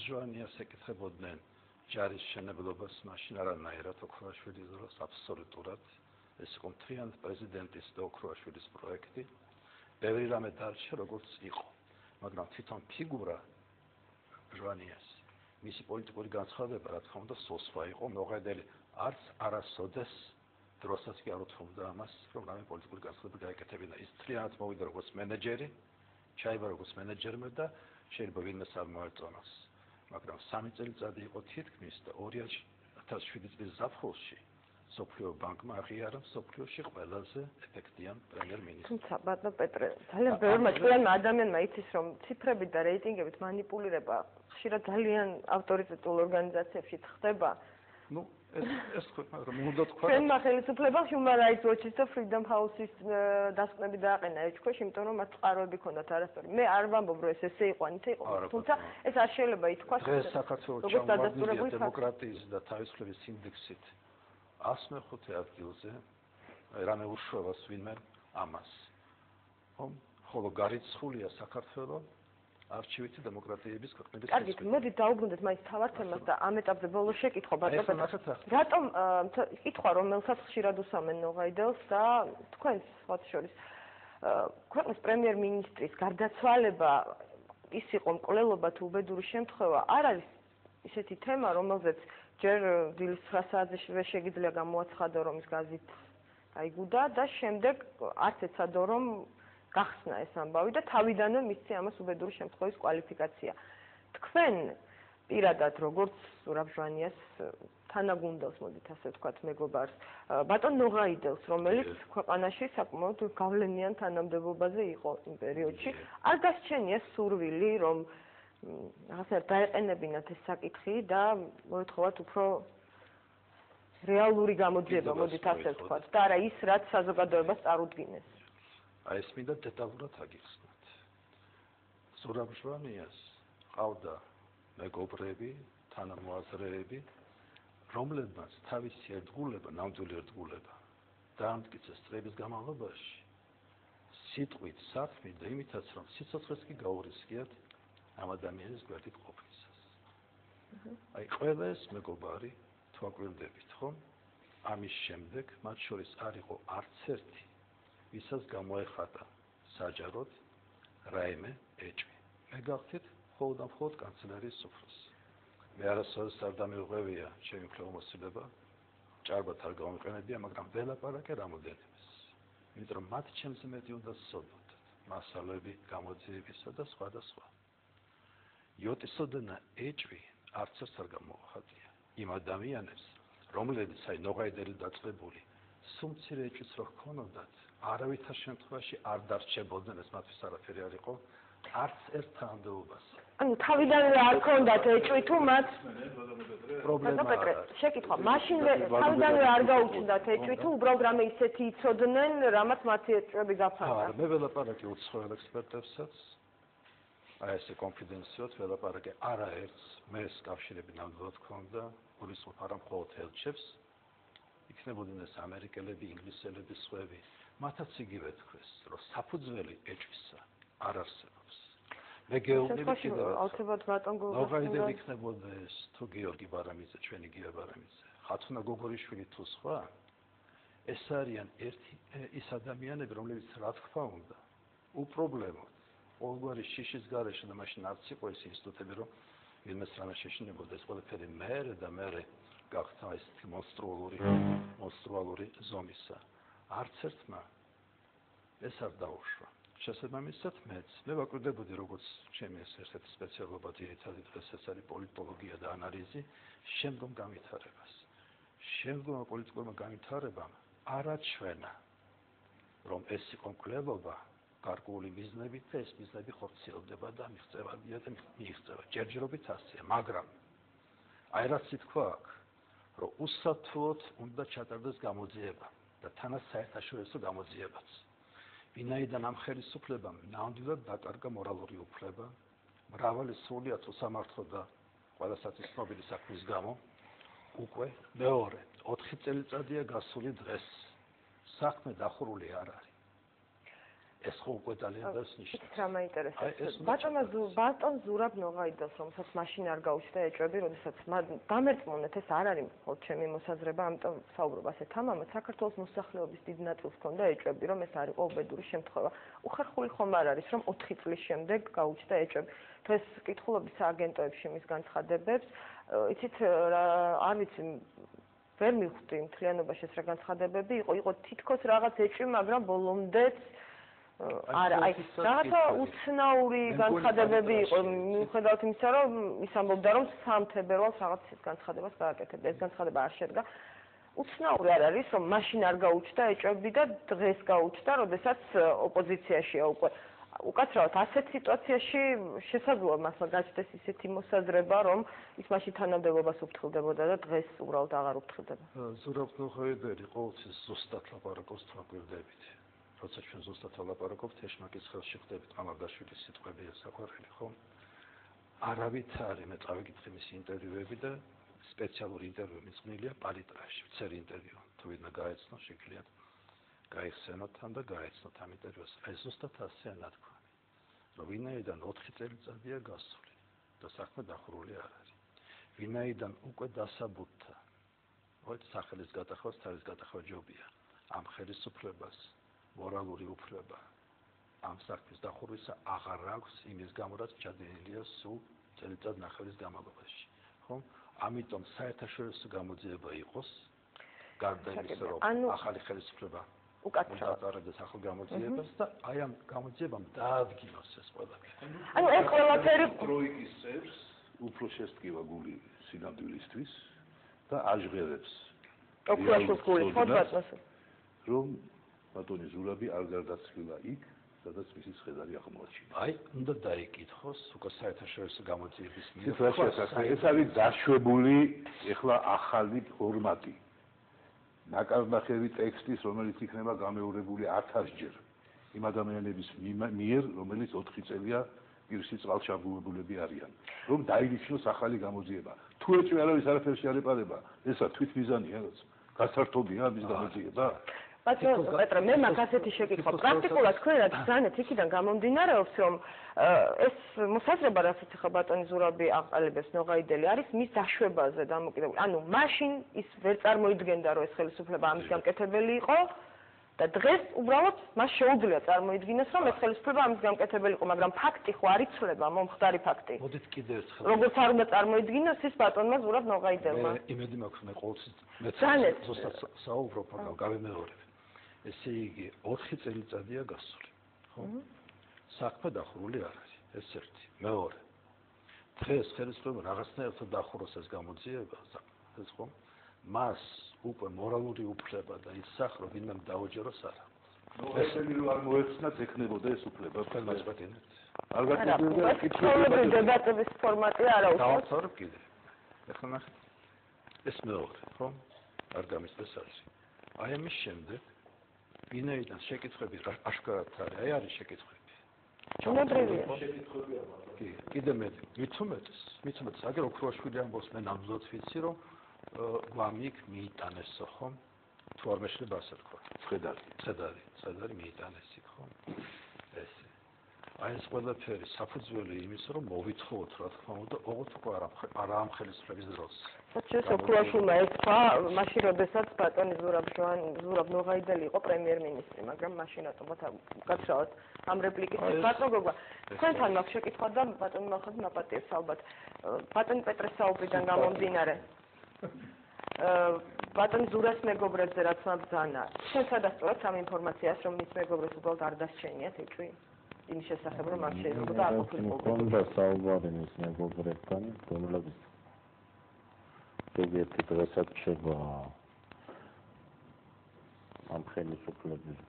ჟვანიას ეკითხებოდნენ ჯარის შენებლობას, მაშინ არანაირად ოქროაშვილის დროს აბსოლუტურად ეს იყო მთლიანად პრეზიდენტის და ოქროაშვილის პროექტი. ბევრი რამე დარჩა როგორც იყო, მაგრამ თვითონ ფიგურა ჟვანიას, მისი პოლიტიკური განცხადება, რა თქმა უნდა, სულ იყო, მოღედელი არც არასოდეს დროსაც კი არ უთხოვდა ამას, რომ რამე პოლიტიკური განცხადება გაეკეთებინა. ის მთლიანად მოვიდა როგორც მენეჯერი, ჩაება როგორც მენეჯერმა და შეიძლება ვინმეს არ მოერწონოს. მაგრამ 3 წელიწადი იყო თითქმის და 2007 წლის ზაფხულში სოფლიო ბანკმა აღიარა სოფლიოში ყველაზე ეფექტიან პრემიერ-მინისტრს. თუმცა ბატონო პეტრე, ძალიან ბევრმა ჭკვიანმა ადამიანმა იცის, რომ ციფრებით და რეიტინგებით манипуლირება ხშირად ძალიან ავტორიტეტულ ორგანიზაციებში ხდება. Ну, ეს თქვა, მაგრამ უნდა თქვა. ჩვენმა ხელისუფლებამ Human Rights Watch-ის და Freedom House-ის დასკვნები დააყენა ეჭქვეშ, იმიტომ რომ მათ წყაროები ჰქონდათ არასწორი. მე არ ვამბობ, რომ ესე იყო, ანითა იყო, თუმცა ეს არ შეიძლება ითქვას. დღეს საქართველოს ჩამოვარდნილია დემოკრატიის და თავისუფლების ინდექსით 105 ადგილზე, რამე უშუალოს ვინმე ამას. ხოლო გარიცხულია საქართველოს არჩევითი დემოკრატიების ქვეყნების კარგი, მოდით დაუბრუნდეთ მაინც თავარ თემას და ამ ეტაპზე ბოლოს შეკითხვა ბატონო. რატომ კითხვა რომელსაც ხშირად უსამენ ნოღაიდელს და თქვენს სხვა შორის ქვეყნის პრემიერ-მინისტრის გარდაცვალება ის იყო მკვლელობა თუ უბედური შემთხვევა არ არის ისეთი თემა რომელზეც ჯერ დილის 9 საათზე შეგიძლია გამოაცხადო რომ ის გაზით აიგუდა და შემდეგ არც ეცადო რომ გახსნა ეს ამბავი და თავიდანვე მისცი ამას უბედური შემთხვევის კვალიფიკაცია. თქვენ პირადად როგორც ზურაბ ჟვანიას თანაგუნდელს მოდით ასე ვთქვათ მეგობარს, ბატონ ნოღაიდელს, რომელიც ქვეყანაში საკმაოდ გავლენიან თანამდებობაზე იყო იმ პერიოდში, არ გასჩენია სურვილი რომ რაღაცა დაეყენებინათ ეს საკითხი და მოეთხოვათ უფრო რეალური გამოძიება მოდით ასე ვთქვათ და არა ის რაც საზოგადოებას წარუდგინეს. აი ეს მინდა დეტალურად აგიხსნათ. ზურაბ ჟვანიას ყავდა მეგობრები, თანამოაზრეები, რომლებმაც თავისი ერთგულება, ნამდვილი ერთგულება დაამტკიცეს წლების განმავლობაში სიტყვით, საქმით და იმითაც, რომ სიცოცხლეს კი გაურისხიათ ამ ადამიანის გვერდით ყოფნისას. აი ყველა ეს მეგობარი თუ აკვირდებით, ხომ? ამის შემდეგ მათ შორის არ იყო არც ერთი ვისაც გამოეხატა საჯაროდ რაიმე ეჭვი. მე გავხდით მხოლოდ და მხოლოდ კანცელარიის სუფროსი. მე არასოდეს არ დამიღვევია ჩემი უფლებამოსილება, ჭარბად არ გამომიყენებია, მაგრამ ველაპარაკე რამოდენიმეს. იმიტომ რომ მათ ჩემს მეტი უნდა სცოდოთ მასალები გამოძიებისა და სხვა და სხვა. იოტისოდენა ეჭვი არც ერთ არ გამოახატია იმ ადამიანებს, რომლებიც აი ნოღაიდელი დაწყებული სუმცირე ეჭვიც რო ჰქონოდათ, არავითარ შემთხვევაში არ დარჩებოდნენ, ეს მათთვის არაფერი არ იყო, არც ერთ თანამდებობას. ანუ თავიდანვე არ ჰქონდათ ეჭვი თუ მათ პრობლემა არა. შეკითხვა, მაშინვე თავიდანვე არ გაუჩნდათ ეჭვი თუ უბრალოდ რამე ისეთი იცოდნენ, რამაც მათი ეჭვები გაფარდა. არა, მე ველაპარაკე უცხოელ ექსპერტებსაც. აი ესე კონფიდენციალურად ველაპარაკე არაერთს, მეს კავშირები ნამდვილად ჰქონდა, გულისხმობ არა მხოლოდ ელჩებს. იქნებოდნენ ეს ამერიკელები, ინგლისელები, სხვები. მათაც იგივე თქვეს, რომ საფუძველი ეჭვისა არ არსებობს. მე გეუბნები კიდევ აუცილებლად ბატონ ნოღაიდელი იქნებოდა ეს თუ გიორგი ბარამიძე, ჩვენი გია ბარამიძე, ხათუნა გოგორიშვილი თუ სხვა, ეს არიან ის ადამიანები, რომლებიც რა თქმა უნდა, უპრობლემოდ, ყოველგვარი შიშის გარეშე და მაშინ არც იყო ეს ინსტიტუტები, რომ ვინმეს რამე შეშინებოდა, ეს ყველაფერი მერე და მერე გახდა ესეთი მონსტრუალური ზომისა. არც ერთმა ეს არ დაუშვა. შესაბამისად მეც მე ვაკვირდებოდი როგორც ჩემი ერთ-ერთი სპეციალობა ძირითადად დღეს ეს არის პოლიტოლოგია და ანალიზი შემდგომ განვითარებას. შემდგომ პოლიტიკურმა განვითარებამ არაჩვენა რომ ეს იყო მკვლელობა გარკვეული მიზნებით და ეს მიზნები ხორციელდება და მიღწევადია და მიიღწევა. ჯერჯერობით ასეა, მაგრამ აი რაც ითქვა აქ, რომ უსათუოდ უნდა ჩატარდეს გამოძიება და თანაც საერთაშორისო გამოძიებაც. ვინაიდან ამ ხელისუფლებამ ნამდვილად დაკარგა მორალური უფლება, მრავალი სრულიად უსამართლო და ყველასაც ცნობილი საქმის გამო, უკვე მეორე 4 წელიწადია გასული დღეს. საქმე დახურული არ არის. ეს ხო უკვე ძალიან დას ნიშნავს. რა მაინტერესებს? ბატონ ზურაბ ნოღაიდელს, რომელსაც მაშინ არ გაუჩნდა ეჭვები, როდესაც დამერწმუნეთ, ეს არ არის მხოლოდ ჩემი მოსაზრება, ამიტომ საუბრობ ასეთ ამამად, საქართველოს მოსახლეობის დიდ ნაწილს ჰქონდა ეჭვები, რომ ეს არ იყო უბედური შემთხვევა. უხერხული ხომ არ არის, რომ 4 წლის შემდეგ გაუჩნდა ეჭვები. თუ ეს კითხულობთ სააგენტოებში მის განცხადებებს, იცით არ ვიცი ვერ მივხვდი მთლიანობაში ეს რა განცხადებები იყო თითქოს რაღაც ეჭვი, მაგრამ ბოლომდეც არა, აი რაღაცა უცნაური განცხადებები იყო, მიუხედავად იმისა, რომ ის ამბობდა, რომ 3 თებერვალს რაღაც განცხადებას გააკეთებდა. ეს განცხადება არ შედგა. უცნაური არ არის, რომ მაშინ არ გაუჩნდა ეჭვები და დღეს გაუჩნდა, როდესაც ოპოზიციაშია უკვე. უკაცრავად ასეთ სიტუაციაში შესაძლოა მასლა გაჩნდეს ისეთი მოსაზრება, რომ ის მაშინ თანამდებობას უფრთხილდებოდა და დღეს უბრალოდ აღარ უფრთხილდება. ზურაბ ნოღაიდელი ყოველთვის ზუსტად ლაპარაკობს თვალყურდებით. როცა ჩვენ ზუსტად ვლაპარაკობთ, ეშმაკის ხელში ხდებით მამარდაშვილის სიტყვებია საყვარელი, ხო? არავითარი მე წავიკითხე მის ინტერვიუები და სპეციალური ინტერვიუ მიწყნილია პალიტრაში, ვცერი ინტერვიუ. თუ ვინმე გაეცნო, შეგიძლიათ გაიხსენოთ თან და გაეცნოთ ამ ინტერვიუს. აი ზუსტად ასეა ნათქვამი, რომ ვინაიდან 4 წელიწადია გასული და საქმე დახურული არ არის. ვინაიდან უკვე დასაბუთდა, რომ სახელის გატახვა, თავის გატახვა ჯობია. ამ ხელისუფლებას მორალური უფლება ამ საქმის დახურვისა აღარ აქვს იმის გამო, რაც ჩადენილია სულ წელიწად ნახევრის განმავლობაში. ხო? ამიტომ საერთაშორისო გამოძიება იყოს, გარდა იმისა, რომ ახალი ხელისუფლება უკაცრავად ახალ გამოძიებას და აი ამ გამოძიებამ დაადგინოს ეს ყველაფერი. ანუ ეს ყველაფერი ტროიკის წევს უფრო შესტკივა გული სინამდვილისთვის და აჟღერებს ოქროშუს გულის ფოტოს რომ ბატონი ზურაბი არ გარდაცვლილა იქ, სადაც მისი ცხედარი აღმოაჩინა. აი, უნდა დაიკითხოს უკვე საერთაშორისო გამოძიების მიერ. ეს არის დაშვებული ეხლა ახალი ფორმატი. ნაკარნახევი ტექსტის, რომელიც იქნება გამეორებული 1000-ჯერ იმ ადამიანების მიერ, რომელიც 4 წელია პირში წყალჩაბულებულები არიან. რომ დაინიშნოს ახალი გამოძიება. თუ ეჭვი არავის არაფერში არ ეპარება, ესა თვითმიზანია, რაც გასართობია მის გამოძიება. ბატონო პეტრე, მე მაგ ასეთი შეკითხვა. პრაქტიკულად თქვენ რაც ძანეთ იქიდან გამომდინარეობს, რომ ეს მოსაზრება, რასაც ახლა ბატონი ზურაბი აყალიბებს ნოღაიდელი, არის მის დაშვებაზე დამოკიდებული. ანუ მაშინ ის ვერ წარმოიდგენდა, რომ ეს ხელისუფლება ამის გამკეთებელი იყო და დღეს უბრალოდ მას შეუძლია წარმოიდგინოს, რომ ეს ხელისუფლება ამის გამკეთებელი იყო, მაგრამ ფაქტი ხო არ იცვლება, მომხდარი ფაქტი. მოდით კიდევ ერთხელ. როგორც არ უნდა წარმოიდგინოს ის ბატონმა ზურაბ ნოღაიდელმა. მე იმედი მაქვს, მე ყოველთვის ზუსტად საუბრობ, მაგრამ გავემეორებ. ესე იგი 4 წელიწადია გასული, ხო? საქმე დახურული არ არის, ეს ერთი. მეორე. დღეს ხელისუფლება რაღაცნაირად დახუროს ეს გამოძიება, ეს ხო? მას უკვე მორალური უფლება და ისახ, რომ ვინმე დაუჯეროს არა. ესენი რო არ მოეცნათ, ეკნებოდა ეს უფლება თქვენს პატენით. არ გაკეთებია კითხულობრივი დებატების ფორმატი არა უკვე. დავწერებ კიდე. ეხლა ნახეთ. ეს მეორე, ხო? არ გამისწრეს არის. აი ამის შემდეგ ვინაიდან შეკითხვები აშკარად არის, აი არის შეკითხვები. ჩუმებრევია. კი, კიდე მე მithumetes, აგერ ოქროშვილი ამბობს, მე ნამდვილად ვიცი, რომ გვამიქ მიიტანესო, ხო? თუ არ მეშლება ასე თქვა. ცხედარი მიიტანეს იქ, ხო? ესე. აი ეს ყველაფერი საფუძველი იმისა, რომ მოვითხოვოთ, რა თქმა უნდა, ოღონდ უკვე არა ამ ხელისუფლების დროს. საჩუქრ ოქროშვილმა ეთქვა, მაშინ როდესაც ბატონი ზურაბ ნოღაიდელი იყო პრემიერ-მინისტრი, მაგრამ მაშინ რატომაც უკაცრავად ამ რეპლიკის ბატონო გოგვა. თქვენთან მაქვს შეკითხვა და ბატონი მახალ მაპატიებს ალბათ. ბატონი პეტრეს საუბრიდან გამომდინარე. ბატონი ზურაბს მეგობრებზე რაც მაბრძანა. შენ სადასწორად ამ ინფორმაციას, რომ მის მეგობრებს უბრალოდ არ დასჩენიათ ეჭვი? იმის შესახებ, რომ აქ შეიძლება არ ყოფილიყო. მქონდა საუბარი მის მეგობრებთან, რომლებიც ზოგიერთი დღესაც შევა ამ ხელისუფლების